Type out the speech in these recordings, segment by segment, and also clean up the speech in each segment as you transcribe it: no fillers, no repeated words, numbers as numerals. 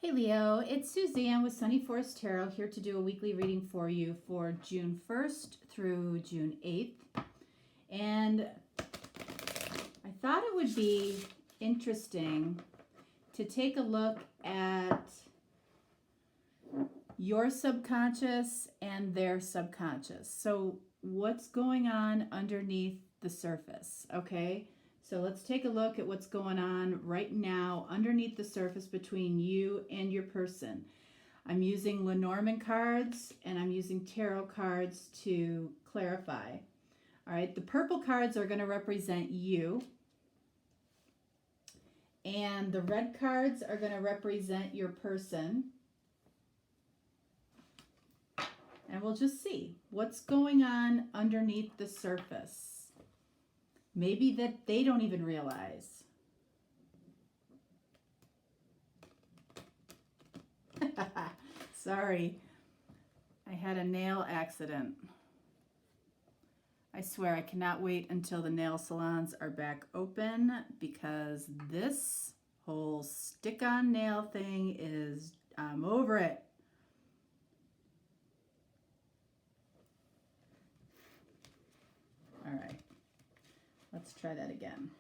Hey Leo, it's Suzanne with Sunny Forest Tarot here to do a weekly reading for you for June 1st through June 8th. And I thought it would be interesting to take a look at your subconscious and their subconscious. So what's going on underneath the surface, okay? So let's take a look at what's going on right now underneath the surface between you and your person. I'm using Lenormand cards and I'm using tarot cards to clarify. All right, the purple cards are going to represent you, and the red cards are going to represent your person. And we'll just see what's going on underneath the surface. Maybe that they don't even realize. Sorry, I had a nail accident. I swear I cannot wait until the nail salons are back open because this whole stick-on nail thing is, I'm over it. All right. Let's try that again.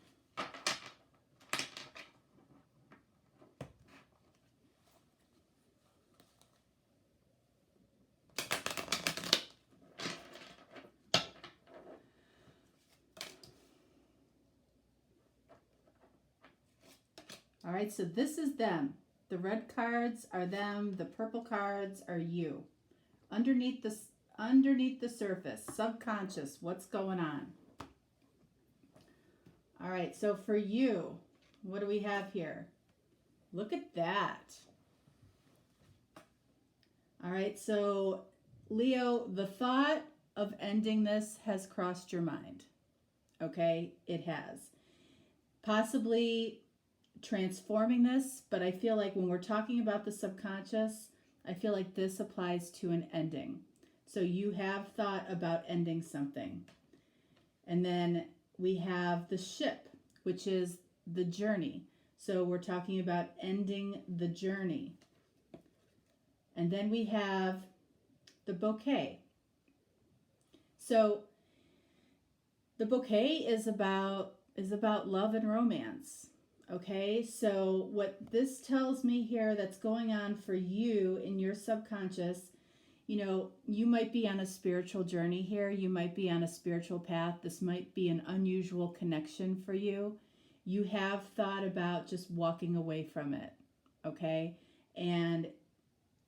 All right, so this is them. The red cards are them. The purple cards are you. Underneath the surface, subconscious, what's going on? All right, so for you, what do we have here? Look at that. All right, so Leo, the thought of ending this has crossed your mind. Okay, it has. Possibly transforming this, but I feel like when we're talking about the subconscious, I feel like this applies to an ending. So you have thought about ending something. And then we have the ship, which is the journey. So we're talking about ending the journey. And then we have the bouquet. So the bouquet is about love and romance. Okay, so what this tells me here that's going on for you in your subconscious, you know, you might be on a spiritual journey here. You might be on a spiritual path. This might be an unusual connection for you. You have thought about just walking away from it, okay? And,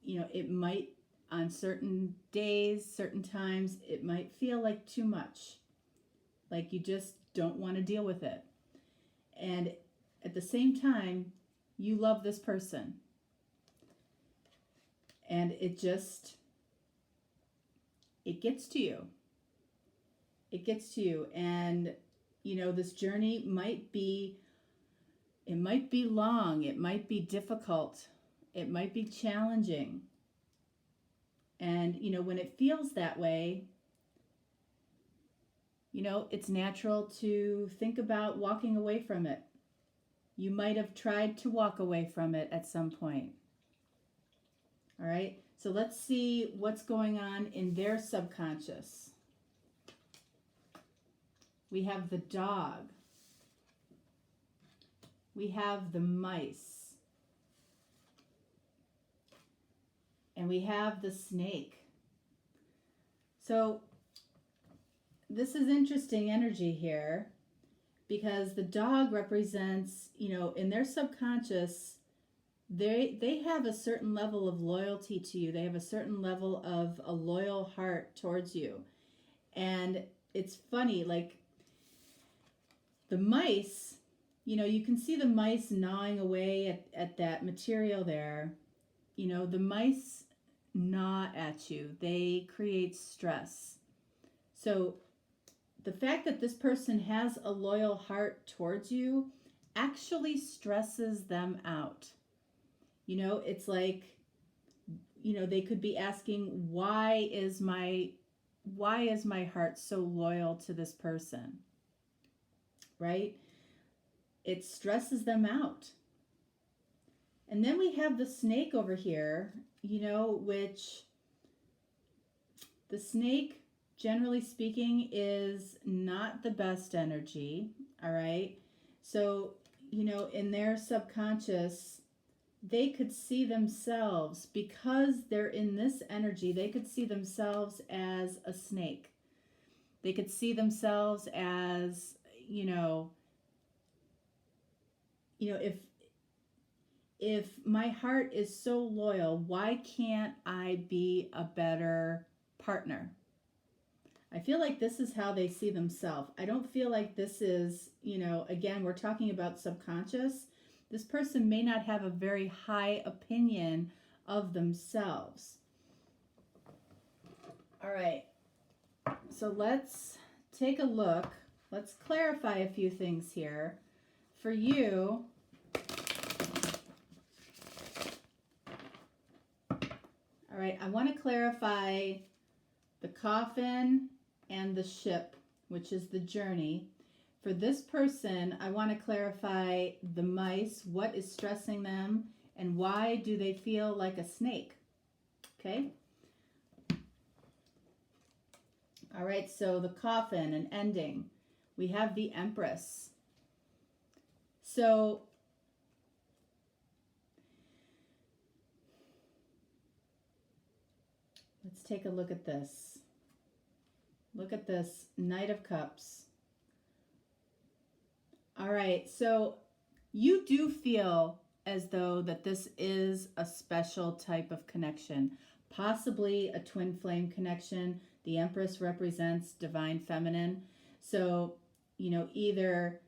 you know, it might, on certain days, certain times, it might feel like too much. Like you just don't want to deal with it. And at the same time, you love this person. And it gets to you. It gets to you. And, you know, this journey might be long. It might be difficult. It might be challenging. And, you know, when it feels that way, you know, it's natural to think about walking away from it. You might have tried to walk away from it at some point. All right, so let's see what's going on in their subconscious. We have the dog. We have the mice. And we have the snake. So this is interesting energy here because the dog represents, you know, in their subconscious, they have a certain level of loyalty to you. They have a certain level of a loyal heart towards you. And it's funny, like the mice, you know, you can see the mice gnawing away at that material there. You know, the mice gnaw at you. They create stress. So the fact that this person has a loyal heart towards you actually stresses them out. You know, it's like, you know, they could be asking, why is my heart so loyal to this person? Right? It stresses them out. And then we have the snake over here, you know, which the snake, generally speaking, is not the best energy, all right? So, you know, in their subconscious, they could see themselves, because they're in this energy, they could see themselves as a snake. They could see themselves as, if my heart is so loyal, why can't I be a better partner? I feel like this is how they see themselves. I don't feel like this is, again, we're talking about subconscious. This person may not have a very high opinion of themselves. All right. So let's take a look. Let's clarify a few things here. For you, all right, I want to clarify the coffin and the ship, which is the journey. For this person, I want to clarify the mice, what is stressing them, and why do they feel like a snake? Okay? All right, so the coffin, an ending. We have the Empress. So let's take a look at this. Look at this, Knight of Cups. All right, so you do feel as though that this is a special type of connection, possibly a twin flame connection. The Empress represents divine feminine. So, either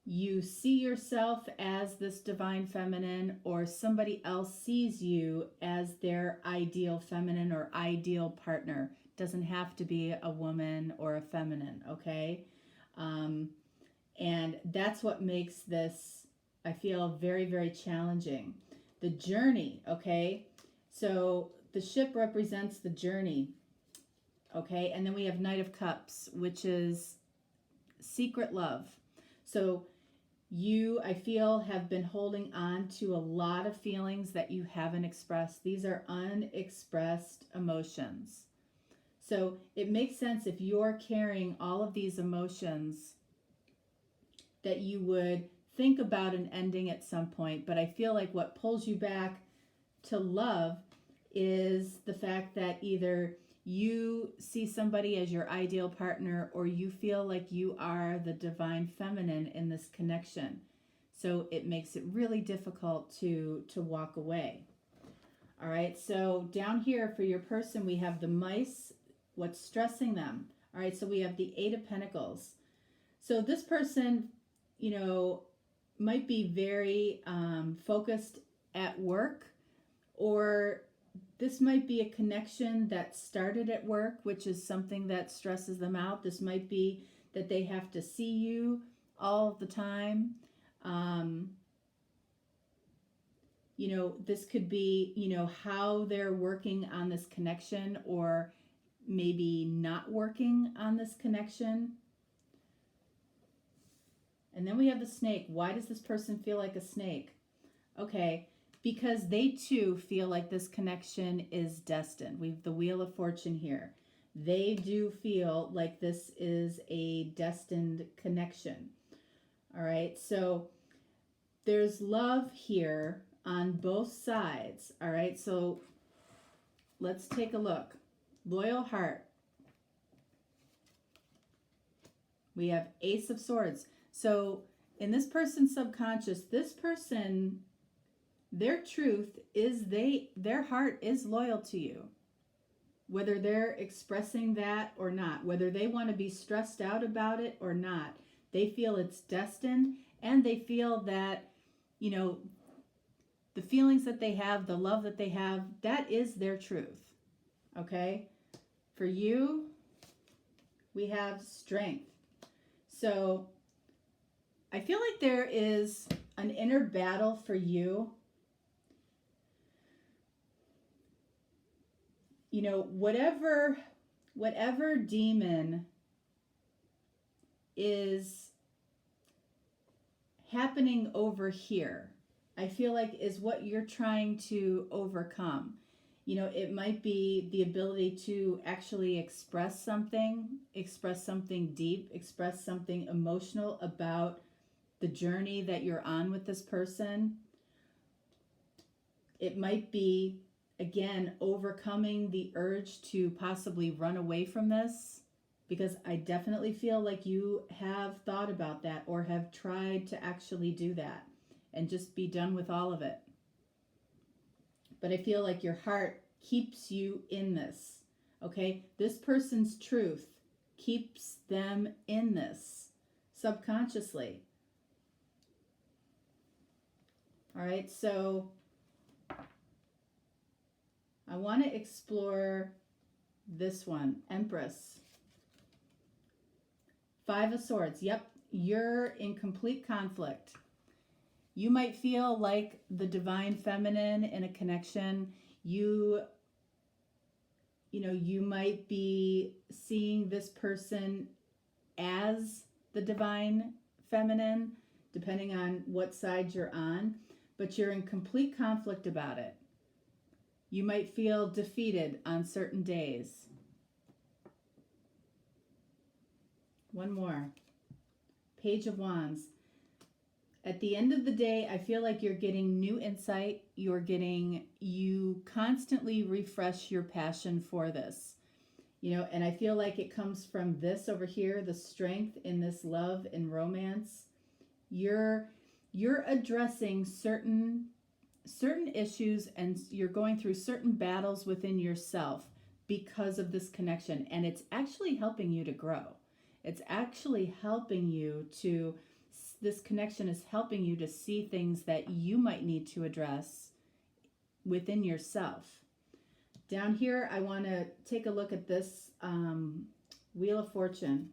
you see yourself as this divine feminine, or somebody else sees you as their ideal feminine or ideal partner. Doesn't have to be a woman or a feminine, okay? And that's what makes this, I feel, very, very challenging. The journey, okay? So the ship represents the journey, okay? And then we have Knight of Cups, which is secret love. So you, I feel, have been holding on to a lot of feelings that you haven't expressed. These are unexpressed emotions. So it makes sense, if you're carrying all of these emotions, that you would think about an ending at some point. But I feel like what pulls you back to love is the fact that either you see somebody as your ideal partner, or you feel like you are the divine feminine in this connection. So it makes it really difficult to walk away. All right, so down here for your person, we have the mice, what's stressing them. All right, so we have the Eight of Pentacles. So this person, might be very focused at work, or this might be a connection that started at work, which is something that stresses them out. This might be that they have to see you all the time. This could be, how they're working on this connection, or maybe not working on this connection. And then we have the snake. Why does this person feel like a snake? Okay, because they too feel like this connection is destined. We have the Wheel of Fortune here. They do feel like this is a destined connection. All right, so there's love here on both sides. All right, so let's take a look. Loyal heart. We have Ace of Swords. So in this person's subconscious, this person, their truth is their heart is loyal to you, whether they're expressing that or not, whether they want to be stressed out about it or not. They feel it's destined, and they feel that, the feelings that they have, the love that they have, that is their truth. Okay? For you, we have Strength. So I feel like there is an inner battle for you. Whatever demon is happening over here, I feel like is what you're trying to overcome. You know, it might be the ability to actually express something deep, express something emotional about the journey that you're on with this person. It might be, again, overcoming the urge to possibly run away from this, because I definitely feel like you have thought about that or have tried to actually do that and just be done with all of it. But I feel like your heart keeps you in this, okay? This person's truth keeps them in this subconsciously. All right, so I want to explore this one, Empress. 5 of Swords. Yep, you're in complete conflict. You might feel like the divine feminine in a connection. You might be seeing this person as the divine feminine, depending on what side you're on, but you're in complete conflict about it. You might feel defeated on certain days. One more. Page of Wands. At the end of the day, I feel like you're getting new insight. You constantly refresh your passion for this. You know, and I feel like it comes from this over here, the strength in this love and romance. You're addressing certain issues, and you're going through certain battles within yourself because of this connection, and it's actually helping you to grow. It's actually helping you to, this connection is helping you to see things that you might need to address within yourself. Down here, I want to take a look at this Wheel of Fortune.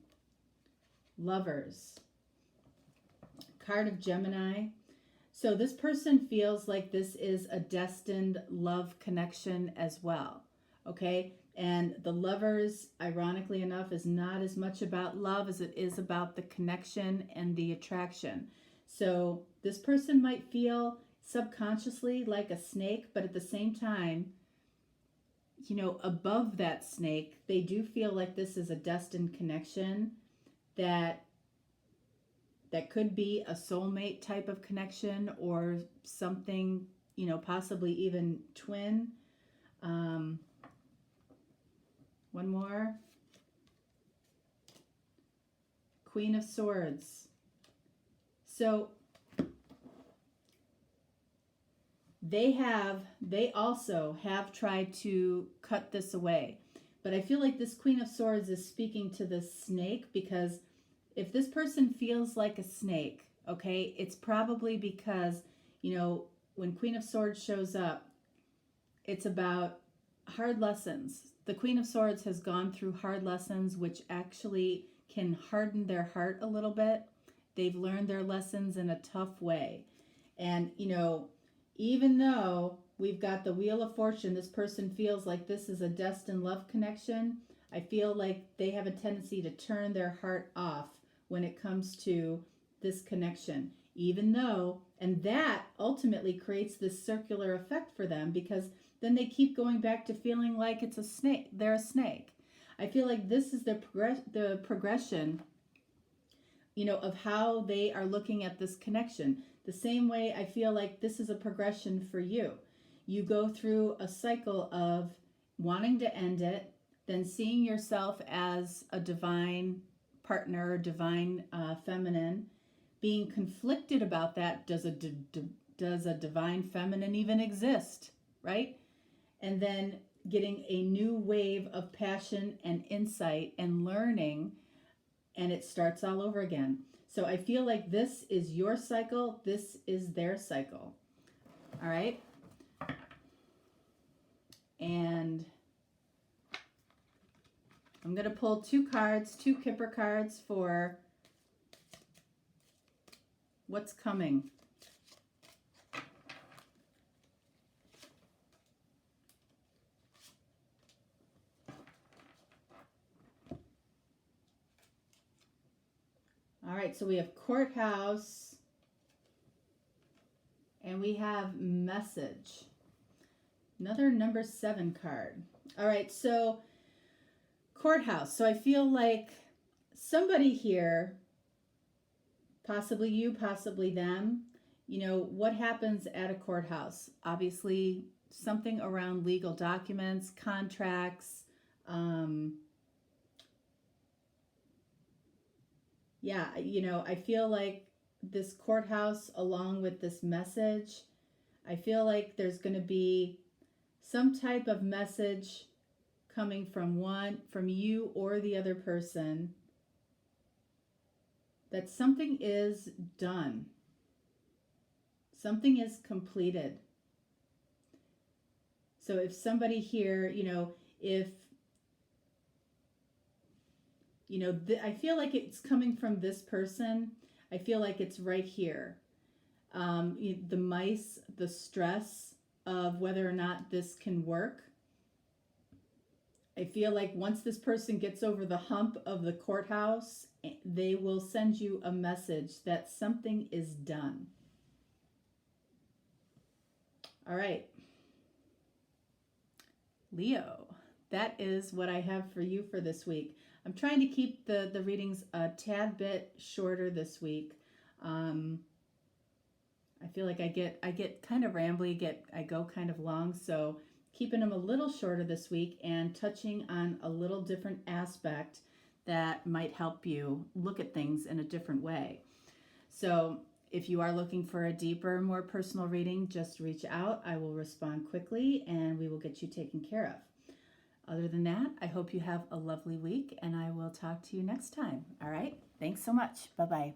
Lovers. Card of Gemini. So this person feels like this is a destined love connection as well. Okay? And the Lovers, ironically enough, is not as much about love as it is about the connection and the attraction. So this person might feel subconsciously like a snake, but at the same time, you know, above that snake, they do feel like this is a destined connection that could be a soulmate type of connection or something, you know, possibly even twin. One more. Queen of Swords. So they also have tried to cut this away. But I feel like this Queen of Swords is speaking to this snake, because if this person feels like a snake, okay, it's probably because, you know, when Queen of Swords shows up, it's about hard lessons. The Queen of Swords has gone through hard lessons, which actually can harden their heart a little bit. They've learned their lessons in a tough way. And, you know, even though we've got the Wheel of Fortune, this person feels like this is a destined love connection, I feel like they have a tendency to turn their heart off when it comes to this connection. Even though, and that ultimately creates this circular effect for them, because then they keep going back to feeling like it's a snake. They're a snake. I feel like this is the progression, you know, of how they are looking at this connection. The same way I feel like this is a progression for you. You go through a cycle of wanting to end it, then seeing yourself as a divine partner, divine feminine, being conflicted about that. Does a divine feminine even exist, right? And then getting a new wave of passion and insight and learning, and it starts all over again. So I feel like this is your cycle, this is their cycle. All right? And I'm going to pull 2 Kipper cards for what's coming. All right, so we have Courthouse and we have message. Another number 7 card. All right, so courthouse. So I feel like somebody here, possibly you, possibly them, you know, what happens at a courthouse? Obviously, something around legal documents, contracts. Yeah, you know, I feel like this courthouse, along with this message, I feel like there's going to be some type of message coming from you or the other person, that something is done. Something is completed. So if somebody here, you know, if, you know, I feel like it's coming from this person. I feel like it's right here. The mice, the stress of whether or not this can work. I feel like once this person gets over the hump of the courthouse, they will send you a message that something is done. All right. Leo, that is what I have for you for this week. I'm trying to keep the readings a tad bit shorter this week. I feel like I get kind of rambly, I go kind of long, so keeping them a little shorter this week and touching on a little different aspect that might help you look at things in a different way. So if you are looking for a deeper, more personal reading, just reach out. I will respond quickly and we will get you taken care of. Other than that, I hope you have a lovely week and I will talk to you next time. All right? Thanks so much. Bye-bye.